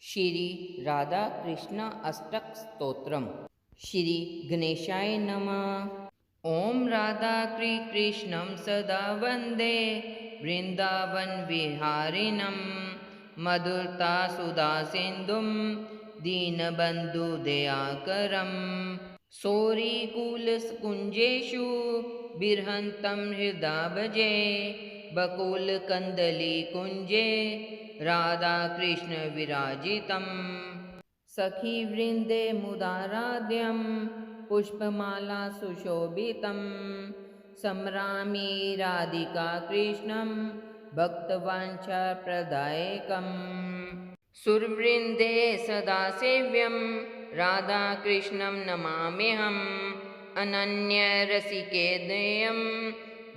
श्री राधा कृष्ण अष्टक स्तोत्रम। श्री गणेशाय नमः। ओम राधा कृष्णं सदा वंदे वृंदावन विहारिणं मधुरता सुधा सिंधुम दीनबंधु दयाकरम सौरीकुलकुंजेषु बिर्हन्तं हृदा भजे बकुलकन्दलीकुञ्जे राधाकृष्ण विराजितम् सखी वृंदे मुदाराध्यं पुष्पमाला सुशोभितं सम्रामी राधिका कृष्णं भक्तवाञ्छाप्रदायकम् सुरवृंदे सदा सेव्यं राधाकृष्णं नमाम्यहम् अनन्यरसिकेदयं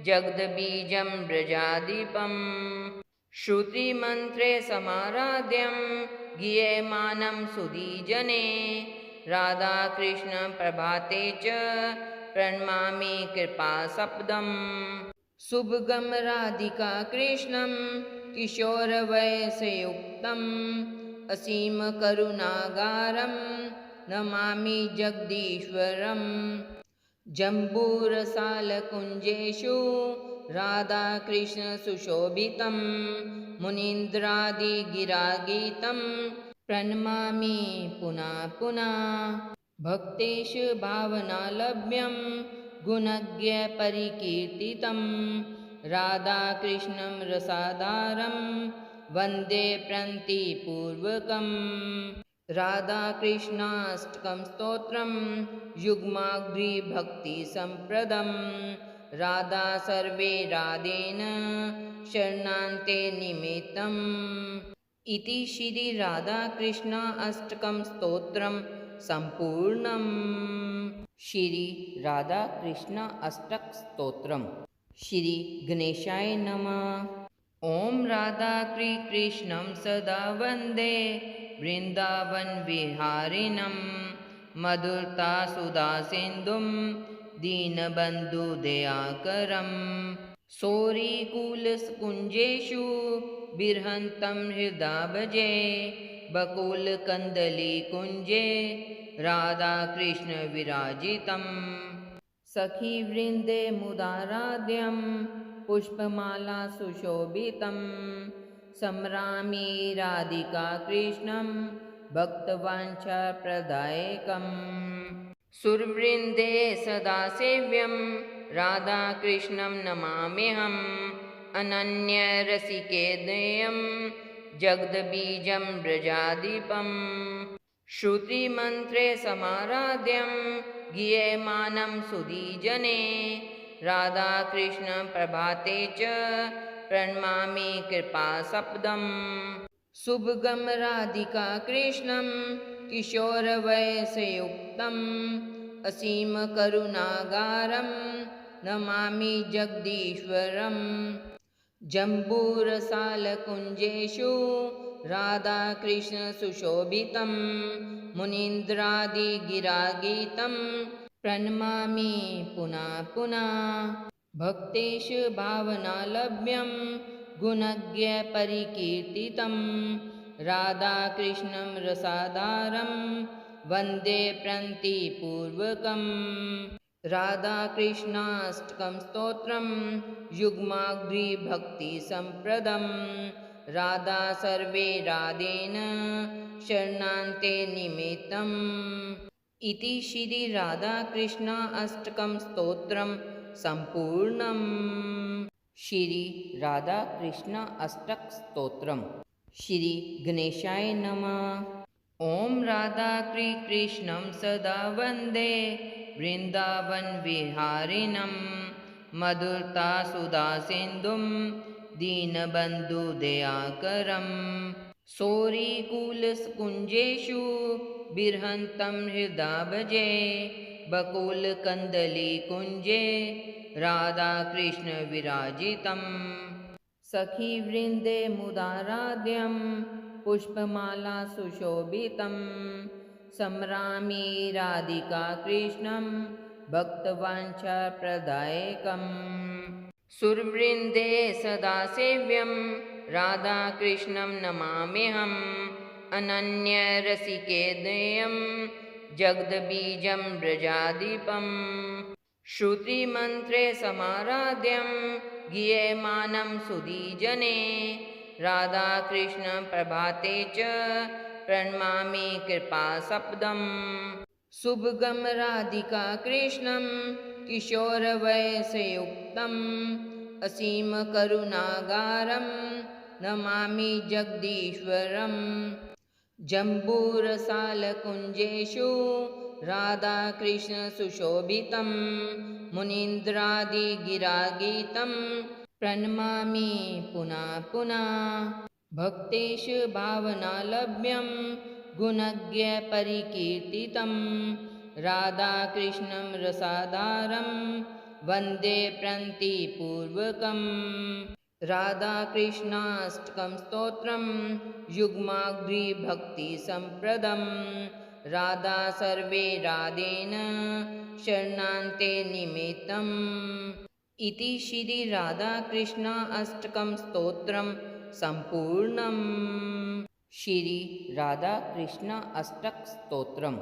जगद्बीजं व्रजाधिपम् श्रुतिमन्त्रे समाराध्यं गीयमानं सुधीजने राधाकृष्णप्रभाते च प्रणमामि कृपासपदम् शुभगं राधिका कृष्णं किशोरवयसयुक्तम् असीमकरुणागारं नमामि जगदीश्वरम् जम्बूरसालकुञ्जेषु राधाकृष्णसुशोभितं मुनीन्द्रादिगिरागीतं प्रणमामि पुनः पुनः भक्तेषु भावनालभ्यं गुणज्ञपरिकीर्तितं राधाकृष्णं रसाधारं वन्दे प्रणतिपूर्वकम् राधाकृष्णाष्टकं स्तोत्रं युग्माग्रिभक्तिसम्प्रदं राधा सर्वे राधेन शरणान्ते निमित्तम् इति श्री राधाकृष्ण अष्टकं स्तोत्रं सम्पूर्णम्। श्री राधाकृष्ण अष्टक स्तोत्रम। श्री गणेशाय नमः। ओम राधा कृष्णं सदा वंदे वृंदावन विहारिणं मधुरता सुधा सिंधुम दीनबंधु दयाकरम सौरीकुलकुंजेषु बिर्हन्तं हृदा भजे बकुलकन्दलीकुञ्जे राधाकृष्ण विराजितम् सखी वृंदे मुदाराध्यं पुष्पमाला सुशोभितं सम्रामी राधिका कृष्णं भक्तवाञ्छाप्रदायकम् सुरवृंदे सदा सेव्यं राधाकृष्णं नमाम्यहम् अनन्यरसिकेदयं जगद्बीजं व्रजाधिपम् श्रुतिमन्त्रे समाराध्यं गीयमानं सुधीजने राधाकृष्णप्रभाते च प्रणमामि कृपासपदम् शुभगं राधिका कृष्णं किशोरवयसयुक्तम् असीमकरुणागारं नमामि जगदीश्वरम् जम्बूरसालकुञ्जेषु राधाकृष्णसुशोभितं मुनीन्द्रादिगिरागीतं प्रणमामि पुनः पुनः भक्तेषु भावनालभ्यं गुणज्ञपरिकीर्तितं राधाकृष्णं रसाधारं वन्दे प्रणतिपूर्वकम् राधाकृष्णाष्टकं स्तोत्रं युग्माग्रिभक्तिसम्प्रदं राधा सर्वे राधेन शरणान्ते निमित्तम् इति श्री राधाकृष्ण अष्टकं स्तोत्रं सम्पूर्णम्। श्री राधाकृष्ण अष्टक स्तोत्रम। श्री गणेशाय नमः। ओम राधा कृष्णं सदा वंदे वृंदावन विहारिणं मधुरता सुधा सिंधुम दीनबंधु दयाकरम सौरीकुलकुंजेषु बिर्हन्तं हृदा भजे बकुलकन्दलीकुञ्जे राधाकृष्ण विराजितम् सखी वृंदे मुदाराध्यं पुष्पमाला सुशोभितं सम्रामी राधिका कृष्णं भक्तवाञ्छाप्रदायकम् सुरवृंदे सदा सेव्यं राधाकृष्णं नमाम्यहम् अनन्यरसिकेदयं जगद्बीजं व्रजाधिपम् श्रुतिमन्त्रे समाराध्यं गीयमानं सुधीजने राधाकृष्णप्रभाते च प्रणमामि कृपासपदम् शुभगं राधिका कृष्णं किशोरवयसयुक्तम् असीमकरुणागारं नमामि जगदीश्वरम् जम्बूरसालकुञ्जेषु राधाकृष्णसुशोभितं मुनीन्द्रादिगिरागीतं प्रणमामि पुनः पुनः भक्तेषु भावनालभ्यं गुणज्ञपरिकीर्तितं राधाकृष्णं रसाधारं वन्दे प्रणतिपूर्वकम् राधाकृष्णाष्टकं स्तोत्रं युग्माग्रिभक्तिसम्प्रदं राधा सर्वे राधेन शरणान्ते निमित्तम् इति श्री राधाकृष्ण अष्टकं स्तोत्रं सम्पूर्णम् श्री राधाकृष्ण अष्टक स्तोत्रम्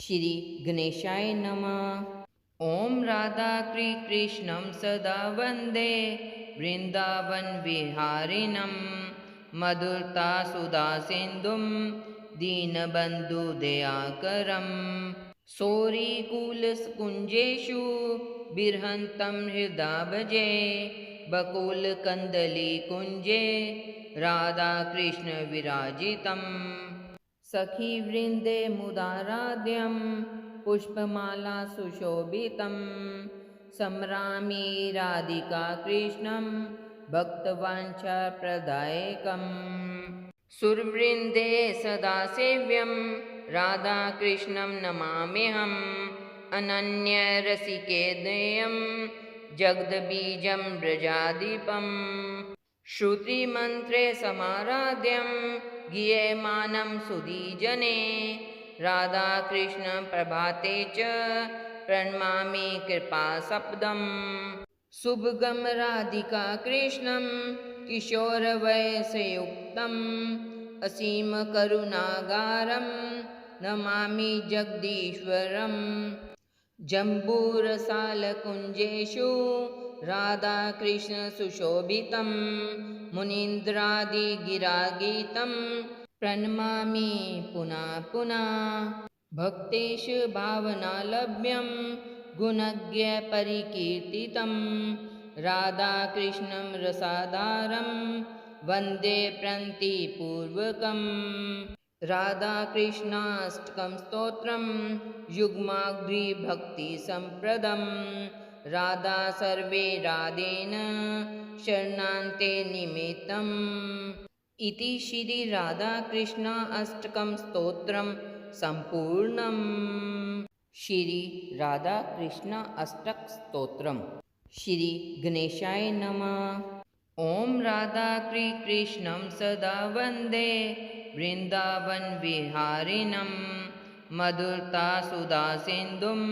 श्री गणेशाय नमः। ॐ राधाकृष्णं सदा वन्दे वृन्दावन विहारिणं मधुरता सुधासिन्धुं दीनबन्धुदयाकरं सौरिकुलकुञ्जेषु बिर्हन्तं हृदा भजे बकुलकन्दलीकुञ्जे राधाकृष्णविराजितं सखीवृन्दे मुदाराध्यं पुष्पमाला सुशोभितं सम्रामि राधिका कृष्णं भक्तवाञ्छाप्रदायकम् सुरवृन्दे सदा सेव्यं राधाकृष्णं नमाम्यहम् अनन्यरसिकेदयं जगद्बीजं व्रजाधिपम् श्रुतिमन्त्रे समाराध्यं गीयमानं सुधीजने राधाकृष्णप्रभाते च प्रणमामि कृपासपदम् शुभगं राधिका कृष्णं किशोरवयसयुक्तम् असीमकरुणागारं नमामि जगदीश्वरम् जम्बूरसालकुञ्जेषु राधाकृष्णसुशोभितं मुनीन्द्रादिगिरागीतं प्रणमामि पुनः पुनः भक्तेषु भावनालभ्यं गुणज्ञपरिकीर्तितं राधाकृष्णं रसाधारं वन्दे प्रणतिपूर्वकम् राधाकृष्णाष्टकं स्तोत्रं युग्माग्रिभक्तिसम्प्रदं राधा सर्वे राधेन शरणान्ते निमित्तम् इति श्री राधाकृष्ण अष्टकं स्तोत्रं सम्पूर्णम् श्री राधाकृष्ण अष्टक स्तोत्रम् श्री गणेशाय नमः। ॐ राधाकृष्णं सदा वन्दे वृन्दावन विहारिणं मधुरता सुधासिन्धुं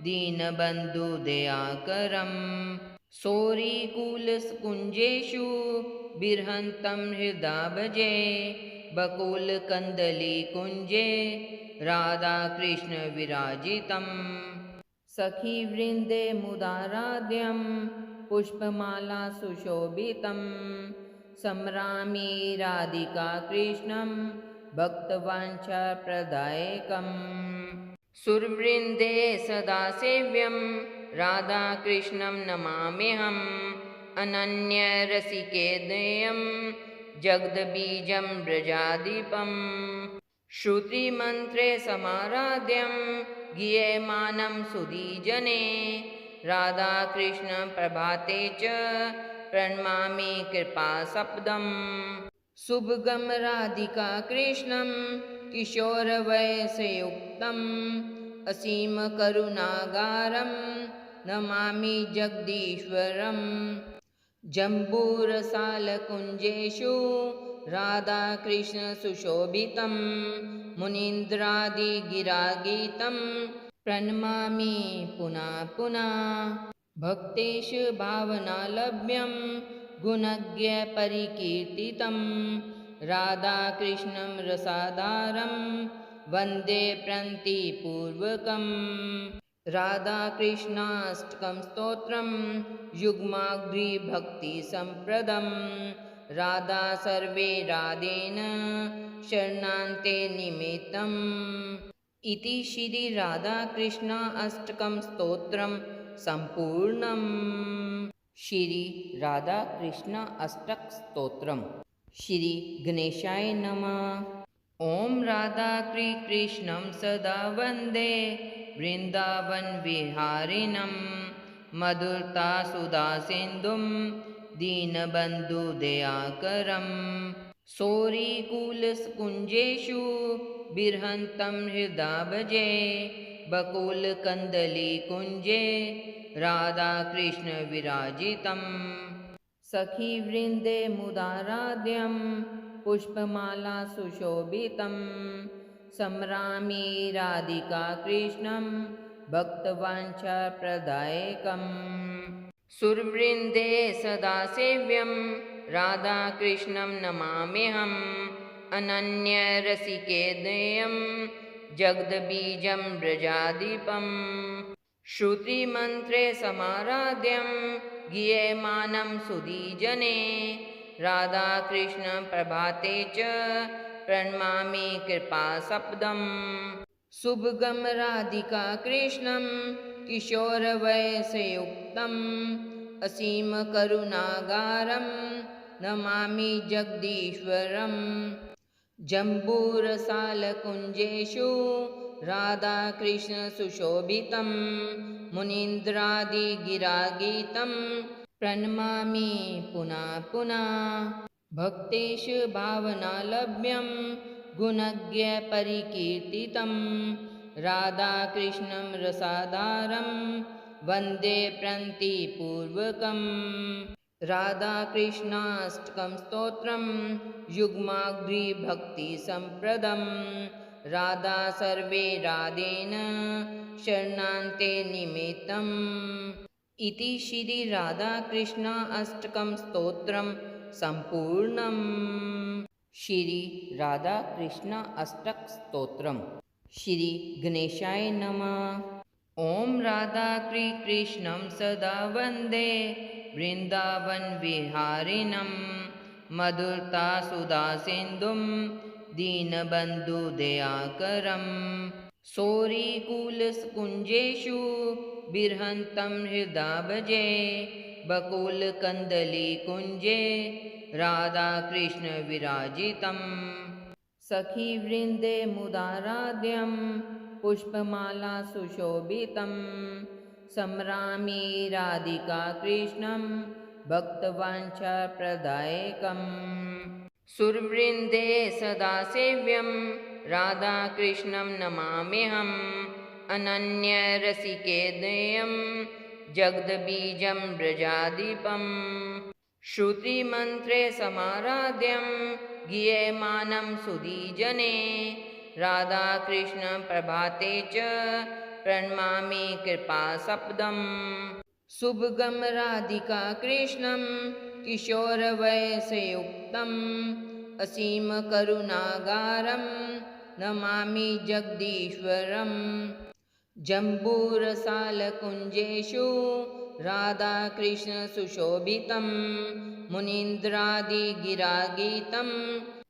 दीनबन्धुदयाकरं सौरिकुलकुञ्जेषु बिर्हन्तं हृदा भजे बकुलकन्दलीकुञ्जे राधाकृष्णविराजितं सखीवृन्दे मुदाराध्यं पुष्पमाला सुशोभितं सम्रामि राधिका कृष्णं भक्तवाञ्छाप्रदायकम् सुरवृन्दे सदा सेव्यं राधाकृष्णं नमाम्यहम् अनन्यरसिकेदयं जगद्बीजं व्रजाधिपम् श्रुतिमन्त्रे समाराध्यं गीयमानं सुधीजने राधाकृष्णप्रभाते च प्रणमामि कृपासपदम् शुभगं राधिका कृष्णं किशोरवयसयुक्तम् असीमकरुणागारं नमामि जगदीश्वरम् जम्बूरसालकुञ्जेषु राधाकृष्णसुशोभितं मुनीन्द्रादिगिरागीतं प्रणमामि पुनः पुनः भक्तेषु भावनालभ्यं गुणज्ञपरिकीर्तितं राधाकृष्णं रसाधारं वन्दे प्रणतिपूर्वकं राधाकृष्णाष्टकं स्तोत्रं युग्माग्रिभक्तिसम्प्रदं राधा सर्वे राधेन शरणान्ते निमित्तम् इति श्री राधाकृष्ण अष्टकं स्तोत्रं सम्पूर्णम्। श्री राधाकृष्ण अष्टक स्तोत्रम्। श्री गणेशाय नमः। ओम राधाकृष्णं सदा वन्दे वृन्दावन विहारिणं मधुरता सुधा सिन्धुं दीनबन्धुदयाकरं सौरिकुलकुञ्जेषु बिर्हन्तं हृदा भजे बकुलकन्दलीकुञ्जे राधाकृष्ण विराजितम् सखीवृन्दे मुदाराध्यं पुष्पमाला सुशोभितं सम्रामि राधिका कृष्णं भक्तवाञ्छाप्रदायकम् सुरवृन्दे सदा सेव्यं राधाकृष्णं नमाम्यहम् अनन्यरसिकेदयं जगद्बीजं व्रजाधिपम् श्रुतिमन्त्रे समाराध्यं गीयमानं सुधीजने राधाकृष्णं प्रभाते च प्रणमामि कृपासपदम् शुभगं राधिका कृष्णं किशोरवयसयुक्तम् असीमकरुणागारं नमामि जगदीश्वरम् जम्बूरसालकुञ्जेषु राधाकृष्णसुशोभितं मुनीन्द्रादिगिरागीतं प्रणमामि पुनः पुनः भक्तेषु भावनालभ्यं गुणज्ञपरिकीर्तितं राधाकृष्णं रसाधारं वन्दे प्रणतिपूर्वकम् राधाकृष्णाष्टकं स्तोत्रं युग्माग्रिभक्तिसम्प्रदं राधा सर्वे राधेन शरणान्ते निमित्तम् इति श्री राधाकृष्ण अष्टकं स्तोत्रं सम्पूर्णम्। श्री राधाकृष्ण अष्टक स्तोत्रम्। श्री गणेशाय नमः। ओम राधाकृष्णं सदा वन्दे वृन्दावन विहारिणं मधुरता सुधा सिन्धुं दीनबन्धुदयाकरं सौरिकुलकुञ्जेषु बिर्हन्तं हृदा भजे बकुलकन्दलीकुञ्जे राधाकृष्ण विराजितम् सखीवृन्दे मुदाराध्यं पुष्पमाला सुशोभितं सम्रामि राधिका कृष्णं भक्तवाञ्छाप्रदायकम् सुरवृन्दे सदा सेव्यं राधाकृष्णं नमाम्यहम् अनन्यरसिकेदयं जगद्बीजं व्रजाधिपम् श्रुतिमन्त्रे समाराध्यं गीयमानं सुधीजने राधाकृष्णं प्रभाते च प्रणमामि कृपासपदम् शुभगं राधिका कृष्णं किशोरवयसयुक्तम् असीमकरुणागारं नमामि जगदीश्वरम् जम्बूरसालकुञ्जेषु राधाकृष्णसुशोभितं मुनीन्द्रादिगिरागीतं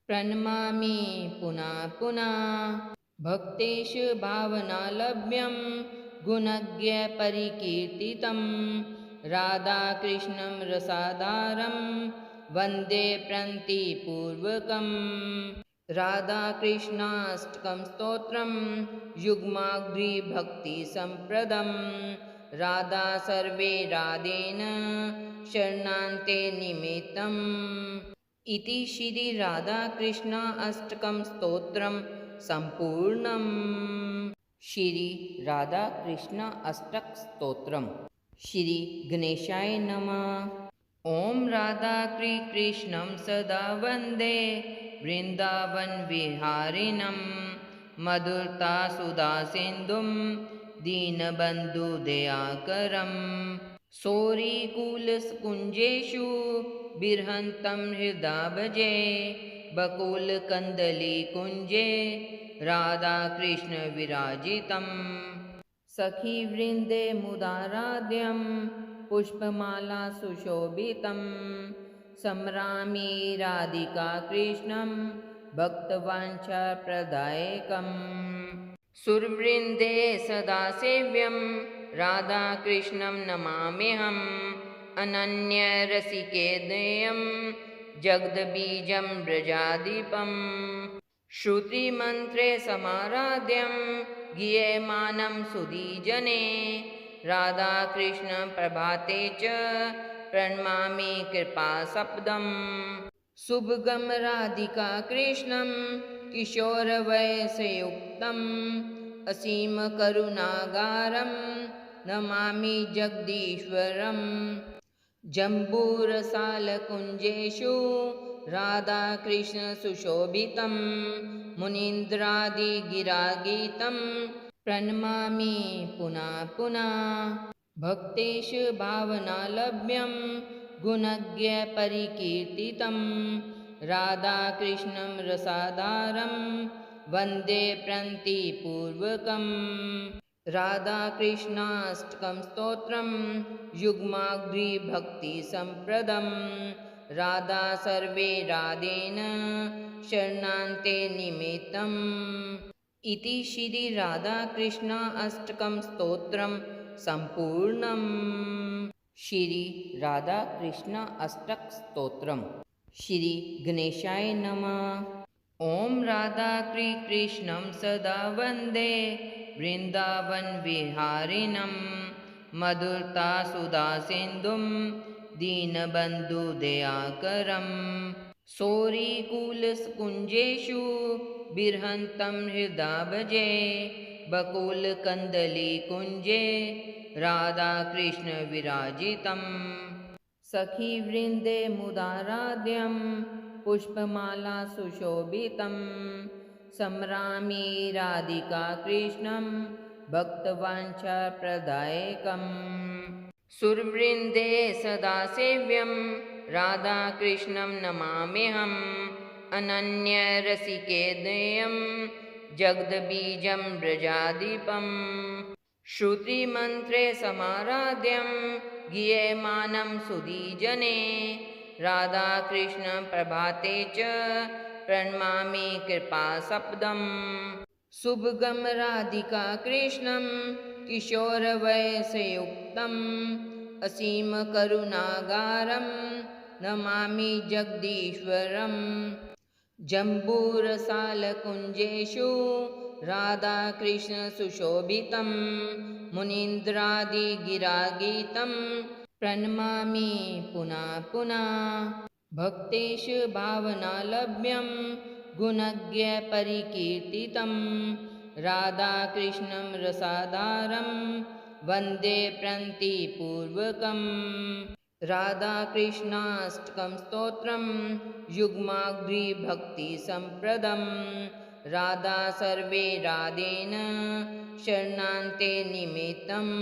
प्रणमामि पुनः पुनः भक्तेषु भावनालभ्यं गुणज्ञपरिकीर्तितं राधाकृष्णं रसाधारं वन्दे प्रणतिपूर्वकम् राधाकृष्णाष्टकं स्तोत्रं युग्माग्रिभक्तिसम्प्रदं राधा सर्वे राधेन शरणान्ते निमित्तम् इति श्री राधाकृष्ण अष्टकं स्तोत्रं सम्पूर्णम्। श्री राधाकृष्ण अष्टक स्तोत्रम्। श्री गणेशाय नमः। ओम राधाकृष्णं सदा वन्दे वृन्दावन विहारिणं मधुरता सुधा सिन्धुं दीनबन्धुदयाकरं सौरिकुलकुञ्जेषु बिर्हन्तं हृदा भजे बकुलकन्दलीकुञ्जे राधाकृष्णविराजितम् सखीवृन्दे मुदाराध्यं पुष्पमाला सुशोभितं सम्रामी राधिका कृष्णं भक्तवाञ्छाप्रदायकम् सुरवृन्दे सदा सेव्यं राधाकृष्णं नमाम्यहम् अनन्यरसिकेदयं जगद्बीजं व्रजाधिपम् श्रुतिमन्त्रे समाराध्यं गीयमानं सुधीजने राधाकृष्णप्रभाते च प्रणमामि कृपासपदम् शुभगं राधिका कृष्णं किशोरवयसयुक्तम् असीमकरुणागारं नमामि जगदीश्वरम् जम्बूरसालकुञ्जेषु राधाकृष्णसुशोभितं मुनीन्द्रादिगिरागीतं प्रणमामि पुनः पुनः भक्तेषु भावनालभ्यं गुणज्ञपरिकीर्तितं राधाकृष्णं रसाधारं वन्दे प्रणतिपूर्वकम् राधाकृष्णाष्टकं स्तोत्रं युग्माग्रिभक्तिसम्प्रदं राधा सर्वे राधेन शरणान्ते निमित्तम् इति श्री राधाकृष्ण अष्टकं स्तोत्रं सम्पूर्णम् श्री राधाकृष्ण अष्टक स्तोत्रम् श्री गणेशाय नमः। ॐ राधाकृष्णं सदा वन्दे वृन्दावनविहारिणं मधुरता सुधासिन्धुं दीनबन्धुदयाकरं सौरिकुलकुञ्जेषु बिर्हन्तं हृदा भजे बकुलकन्दलीकुञ्जे राधाकृष्णविराजितम् सखीवृन्दे मुदाराध्यं पुष्पमाला सुशोभितं सम्रामी राधिका कृष्णं भक्तवाञ्छाप्रदायकम् सुरवृन्दे सदा सेव्यं राधाकृष्णं नमाम्यहम् अनन्यरसिकेदयं जगद्बीजं व्रजाधिपम् श्रुतिमन्त्रे समाराध्यं गीयमानं सुधीजने राधाकृष्णप्रभाते च प्रणमामि कृपासपदम् शुभगं राधिका कृष्णं किशोरवयसयुक्तम् असीमकरुणागारं नमामि जगदीश्वरम् जम्बूरसालकुञ्जेषु राधाकृष्णसुशोभितं मुनीन्द्रादिगिरागीतं प्रणमामि पुनः पुनः भक्तेषु भावनालभ्यं गुणज्ञपरिकीर्तितं राधाकृष्णं रसाधारं वन्दे प्रणतिपूर्वकम् राधाकृष्णाष्टकं स्तोत्रं युग्माग्रिभक्तिसम्प्रदं राधा सर्वे राधेन शरणान्ते निमित्तम्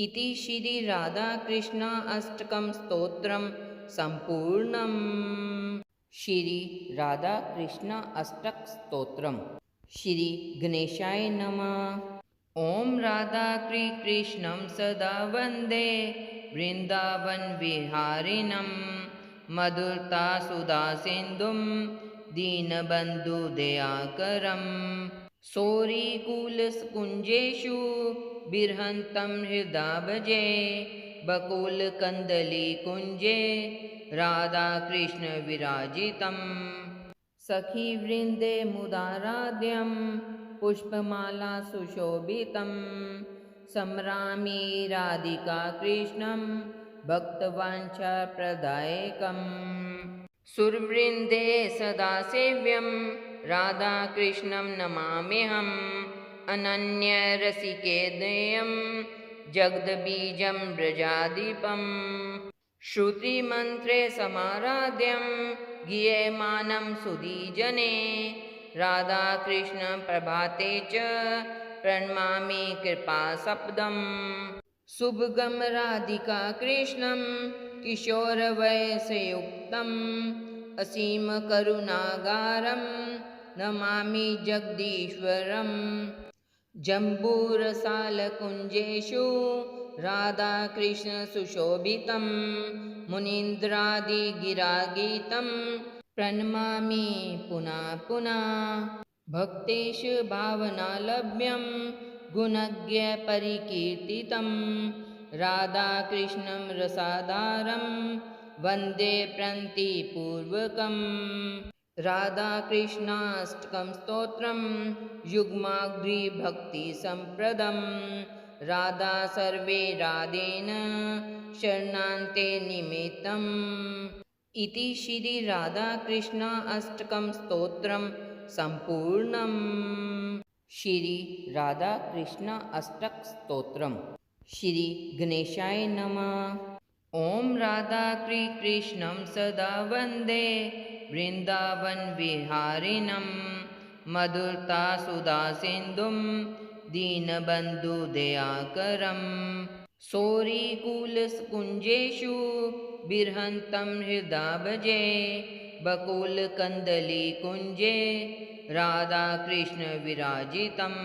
इति श्री राधाकृष्ण अष्टकं स्तोत्रं सम्पूर्णम् श्री राधाकृष्ण अष्टक स्तोत्रम् श्री गणेशाय नमः। ॐ राधाकृष्णं सदा वन्दे वृन्दावनविहारिणं मधुरता सुधासिन्धुं दीनबन्धुदयाकरं सौरिकुलकुञ्जेषु बिर्हन्तं हृदा भजे बकुलकन्दलीकुञ्जे राधाकृष्णविराजितम् सखीवृन्दे मुदाराध्यं पुष्पमाला सुशोभितं सम्रामी राधिका कृष्णं भक्तवाञ्छाप्रदायकम् सुरवृन्दे सदा सेव्यं राधाकृष्णं नमाम्यहम् अनन्यरसिकेदयं जगद्बीजं व्रजाधिपम् श्रुतिमन्त्रे समाराध्यं गीयमानं सुधीजने राधाकृष्णप्रभाते च प्रणमामि कृपासपदम् शुभगं राधिका कृष्णं किशोरवयसयुक्तम् असीमकरुणागारं नमामि जगदीश्वरम् जम्बूरसालकुञ्जेषु राधाकृष्णसुशोभितं मुनीन्द्रादिगिरागीतं प्रणमामि पुनः पुनः भक्तेषु भावनालभ्यं गुणज्ञपरिकीर्तितं राधाकृष्णं रसाधारं वन्दे प्रणतिपूर्वकम् राधाकृष्णाष्टकं स्तोत्रं युग्माग्रिभक्तिसम्प्रदं राधा सर्वे राधेन शरणान्ते निमित्तम् इति श्री राधाकृष्ण अष्टकं स्तोत्रं सम्पूर्णम्। श्री राधाकृष्ण अष्टक स्तोत्रम्। श्री गणेशाय नमः। ॐ राधाकृष्णं सदा वन्दे वृन्दावनविहारिणं मधुरता सुधासिन्धुं दीनबन्धुदयाकरं सौरिकुलकुञ्जेषु बिर्हन्तं हृदा भजे बकुलकन्दलीकुञ्जे राधाकृष्णविराजितं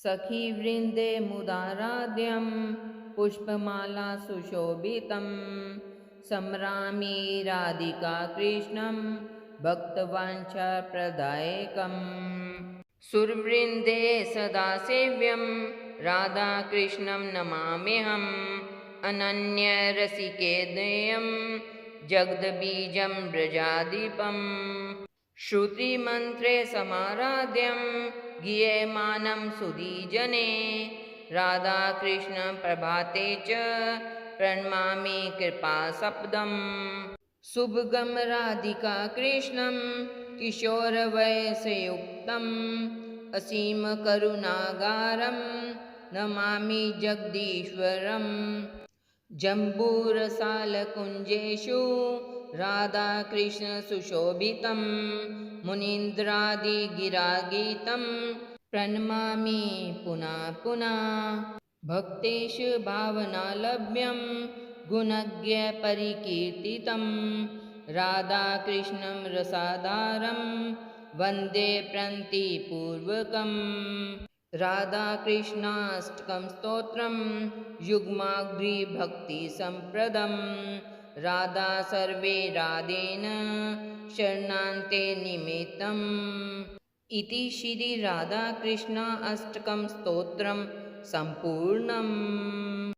सखीवृन्दे मुदाराध्यं पुष्पमाला सुशोभितं स्मरामि राधिका कृष्णं भक्तवाञ्छाप्रदायकम् सुरवृन्दे सदा सेव्यं राधाकृष्णं नमाम्यहम् अनन्यरसिकेदयं जगद्बीजं व्रजाधिपम् श्रुतिमन्त्रे समाराध्यं गीयमानं सुधीजने राधाकृष्णप्रभाते च प्रणमामि कृपासपदम् शुभगं राधिका कृष्णं किशोरवयसयुक्तम् असीमकरुणागारं नमामि जगदीश्वरम् जम्बूरसालकुञ्जेषु राधाकृष्णसुशोभितं मुनीन्द्रादिगिरागीतं प्रणमामि पुनः पुनः भक्तेषु भावनालभ्यं गुणज्ञपरिकीर्तितं राधाकृष्णं रसाधारं वन्दे प्रणतिपूर्वकम् राधाकृष्णाष्टकं स्तोत्रं युग्माग्रिभक्तिसम्प्रदं राधा सर्वे राधेन शरणान्ते निमित्तम् इति श्री राधाकृष्ण अष्टकं स्तोत्रं सम्पूर्णम्।